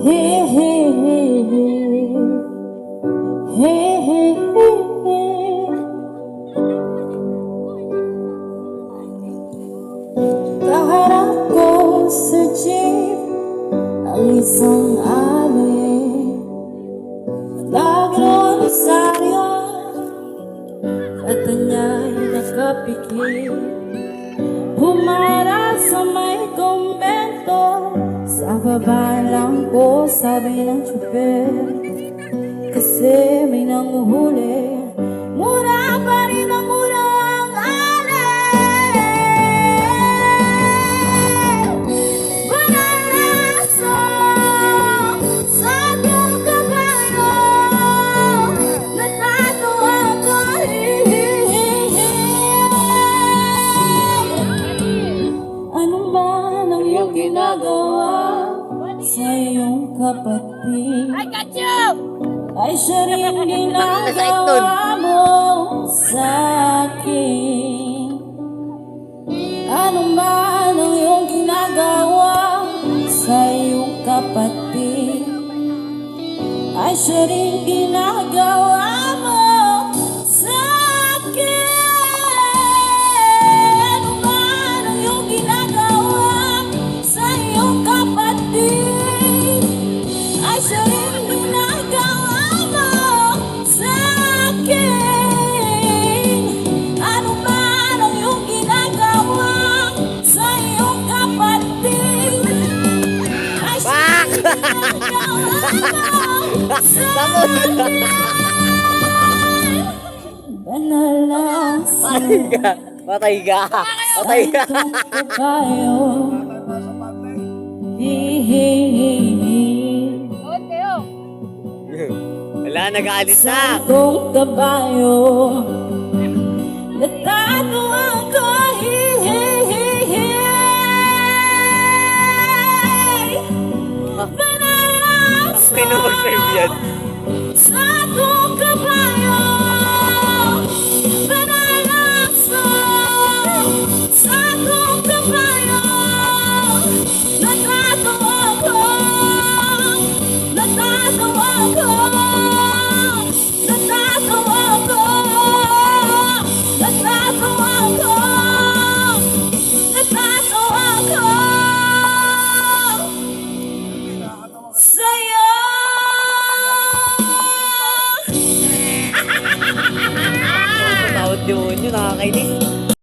Hey, hey, hey, hey, hey, hey, hey. Kaharap ko sa jeep ang isang alay, Lagro Rosario, kata niya'y nakapikit. Humara sa may kumbento, sa baba lang po, sabi ng tsuper. Kasi may nanguhuli, mura pa rin ang mura ang alay. Banalaso sa buong kabayo, natatawa ko, ano ba ang iyong ginagawa sa iyong kapatid? I got you! Ay siya rin ginagawa mo sa akin. Ano man ang iyong ginagawa sa iyong kapatid, ay siya rin ginagawa mo sa akin. Ano man ang iyong ginagawa sa iyong kapatid, ay siya rin ginagawa mo sa akin. Ano man ang iyong ginagawa sa iyong kapatid, ay siya rin ginagawa mo sa akin. Banalaso Patay ka! Patay ka! itong kabayo. Hihihihi Doon kayo! Wala, nag-aalis na! sa itong kabayo, natatawa ko. Hihihihi Banalaso Sino mag-serve yan? sa itong kabayo, banalaso sa itong kabayo, natatawa ko, natatawa ko, natatawa ko, natatawa ko, natatawa ko sa'yo. Tawad demonyo, nakakainis.